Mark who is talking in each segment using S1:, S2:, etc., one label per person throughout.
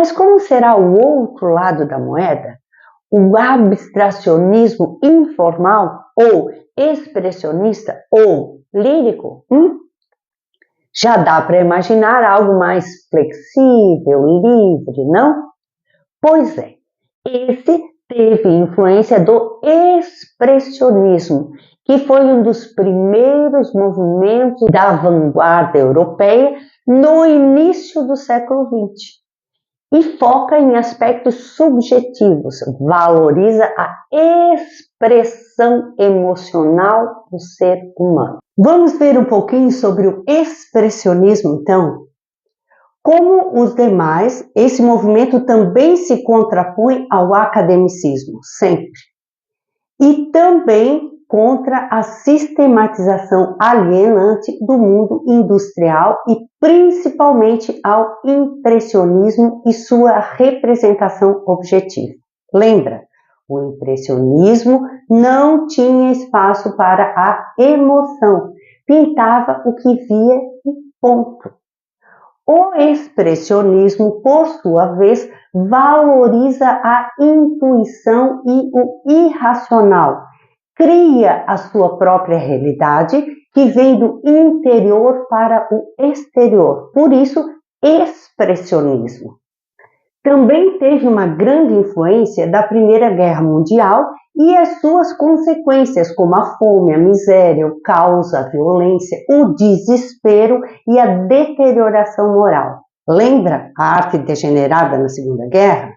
S1: Mas como será o outro lado da moeda? O abstracionismo informal ou expressionista ou lírico? Já dá para imaginar algo mais flexível, livre, não? Pois é, esse teve influência do expressionismo, que foi um dos primeiros movimentos da vanguarda europeia no início do século XX. E foca em aspectos subjetivos, valoriza a expressão emocional do ser humano. Vamos ver um pouquinho sobre o expressionismo, então? Como os demais, esse movimento também se contrapõe ao academicismo, sempre. E também contra a sistematização alienante do mundo industrial e principalmente ao impressionismo e sua representação objetiva. Lembra? O impressionismo não tinha espaço para a emoção, pintava o que via e ponto. O expressionismo, por sua vez, valoriza a intuição e o irracional, cria a sua própria realidade que vem do interior para o exterior, por isso, expressionismo. Também teve uma grande influência da Primeira Guerra Mundial e as suas consequências, como a fome, a miséria, o caos, a violência, o desespero e a deterioração moral. Lembra a arte degenerada na Segunda Guerra?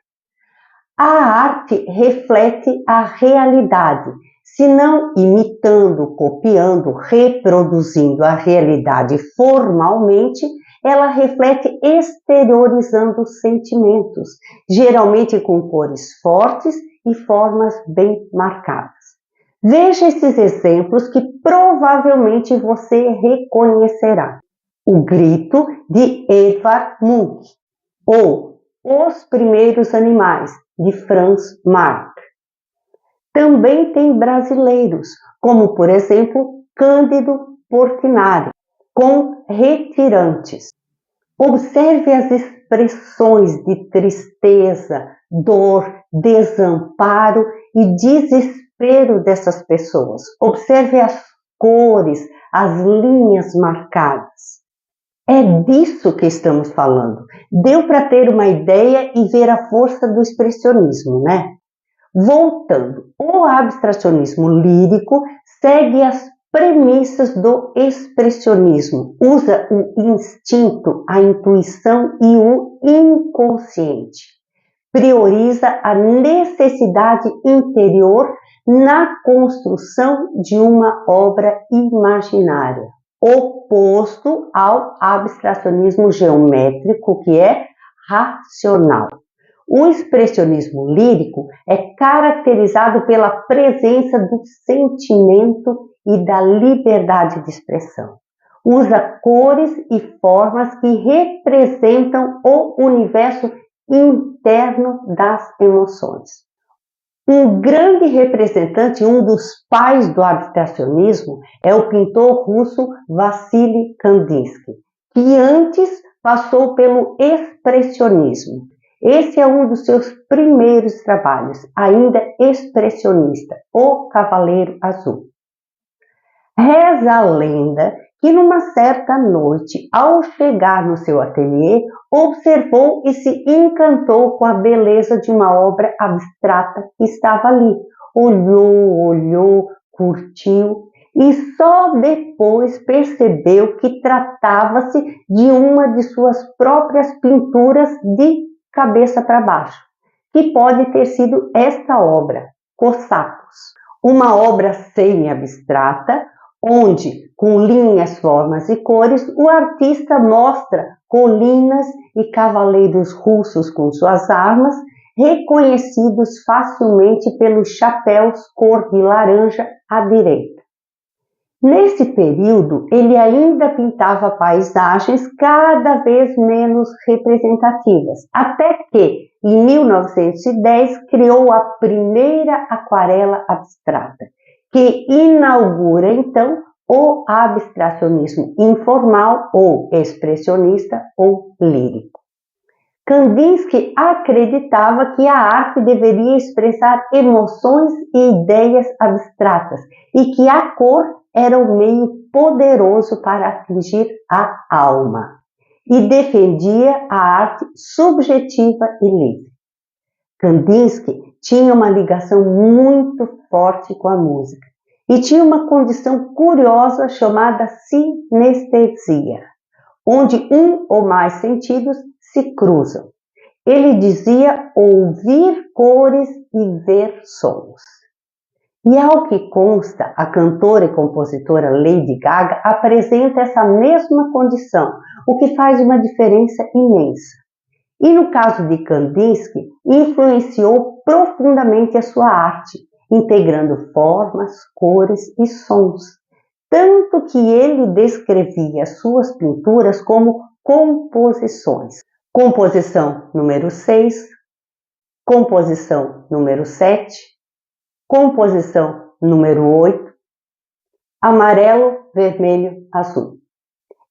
S1: A arte reflete a realidade, se não imitando, copiando, reproduzindo a realidade formalmente, ela reflete exteriorizando sentimentos, geralmente com cores fortes e formas bem marcadas. Veja esses exemplos que provavelmente você reconhecerá. O Grito, de Edvard Munch, ou Os Primeiros Animais, de Franz Marc. Também tem brasileiros, como por exemplo Cândido Portinari, com Retirantes. Observe as expressões de tristeza, dor, desamparo e desespero dessas pessoas. Observe as cores, as linhas marcadas. É disso que estamos falando. Deu para ter uma ideia e ver a força do expressionismo, né? Voltando, o abstracionismo lírico segue as premissas do expressionismo, usa o instinto, a intuição e o inconsciente. Prioriza a necessidade interior na construção de uma obra imaginária, oposto ao abstracionismo geométrico, que é racional. O expressionismo lírico é caracterizado pela presença do sentimento e da liberdade de expressão. Usa cores e formas que representam o universo interno das emoções. Um grande representante, um dos pais do abstracionismo, é o pintor russo Vassily Kandinsky, que antes passou pelo expressionismo. Esse é um dos seus primeiros trabalhos, ainda expressionista, O Cavaleiro Azul. Reza a lenda que numa certa noite, ao chegar no seu ateliê, observou e se encantou com a beleza de uma obra abstrata que estava ali. Olhou, curtiu e só depois percebeu que tratava-se de uma de suas próprias pinturas de cabeça para baixo, que pode ter sido esta obra, Cossacos, uma obra semi-abstrata, onde, com linhas, formas e cores, o artista mostra colinas e cavaleiros russos com suas armas, reconhecidos facilmente pelos chapéus cor de laranja à direita. Nesse período, ele ainda pintava paisagens cada vez menos representativas, até que, em 1910, criou a primeira aquarela abstrata, que inaugura, então, o abstracionismo informal ou expressionista ou lírico. Kandinsky acreditava que a arte deveria expressar emoções e ideias abstratas e que a cor era o meio poderoso para atingir a alma, e defendia a arte subjetiva e livre. Kandinsky tinha uma ligação muito forte com a música e tinha uma condição curiosa chamada sinestesia, onde um ou mais sentidos se cruzam. Ele dizia ouvir cores e ver sons. E ao que consta, a cantora e compositora Lady Gaga apresenta essa mesma condição, o que faz uma diferença imensa. E no caso de Kandinsky, influenciou profundamente a sua arte, integrando formas, cores e sons, tanto que ele descrevia suas pinturas como composições. Composição número 6, composição número 7, composição número 8, amarelo, vermelho, azul.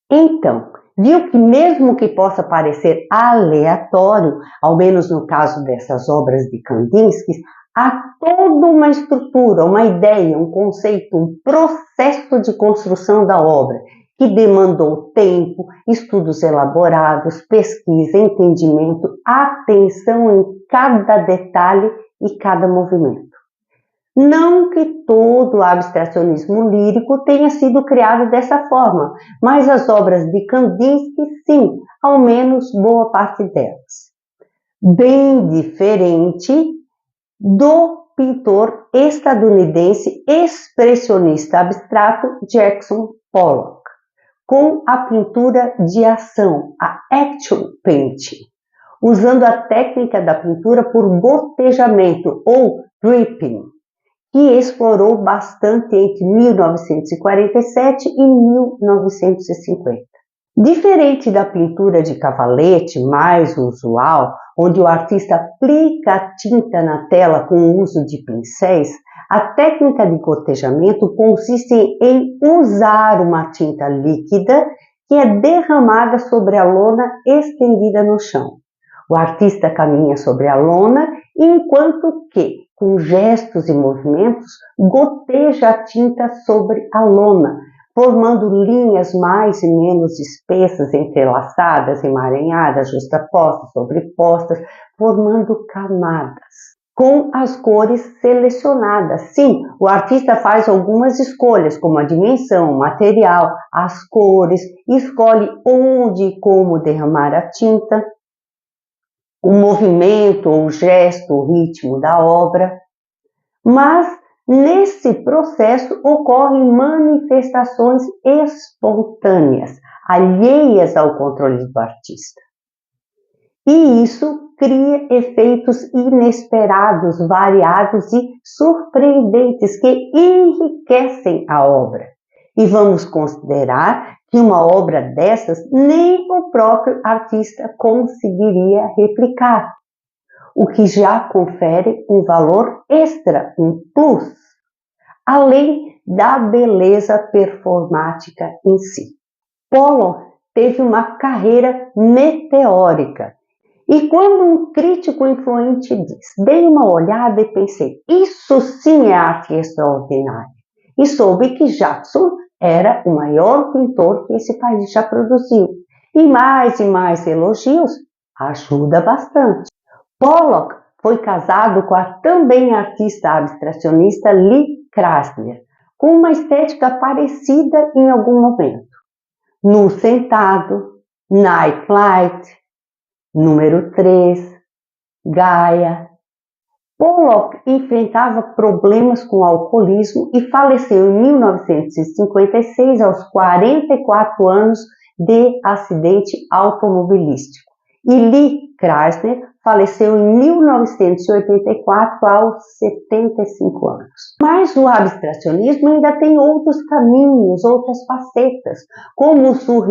S1: Então, viu que mesmo que possa parecer aleatório, ao menos no caso dessas obras de Kandinsky, há toda uma estrutura, uma ideia, um conceito, um processo de construção da obra, que demandou tempo, estudos elaborados, pesquisa, entendimento, atenção em cada detalhe e cada movimento. Não que todo o abstracionismo lírico tenha sido criado dessa forma, mas as obras de Kandinsky, sim, ao menos boa parte delas. Bem diferente do pintor estadunidense expressionista abstrato Jackson Pollock, com a pintura de ação, a action painting, usando a técnica da pintura por gotejamento ou dripping, que explorou bastante entre 1947 e 1950. Diferente da pintura de cavalete mais usual, onde o artista aplica a tinta na tela com o uso de pincéis, a técnica de gotejamento consiste em usar uma tinta líquida que é derramada sobre a lona estendida no chão. O artista caminha sobre a lona, enquanto que, com gestos e movimentos, goteja a tinta sobre a lona, formando linhas mais e menos espessas, entrelaçadas, emaranhadas, justapostas, sobrepostas, formando camadas, com as cores selecionadas. Sim, o artista faz algumas escolhas, como a dimensão, o material, as cores, escolhe onde e como derramar a tinta, o movimento, o gesto, o ritmo da obra, mas nesse processo ocorrem manifestações espontâneas, alheias ao controle do artista. E isso cria efeitos inesperados, variados e surpreendentes que enriquecem a obra. E vamos considerar que uma obra dessas nem o próprio artista conseguiria replicar, o que já confere um valor extra, um plus, além da beleza performática em si. Pollock teve uma carreira meteórica, e quando um crítico influente diz, dei uma olhada e pensei, isso sim é arte extraordinária, e soube que Jackson era o maior pintor que esse país já produziu, e mais elogios ajuda bastante. Pollock foi casado com a também artista abstracionista Lee Krasner, com uma estética parecida em algum momento. No Sentado, Night Flight, número 3, Gaia. Pollock enfrentava problemas com o alcoolismo e faleceu em 1956 aos 44 anos de acidente automobilístico. E Lee Krasner faleceu em 1984 aos 75 anos. Mas o abstracionismo ainda tem outros caminhos, outras facetas, como o surrealismo,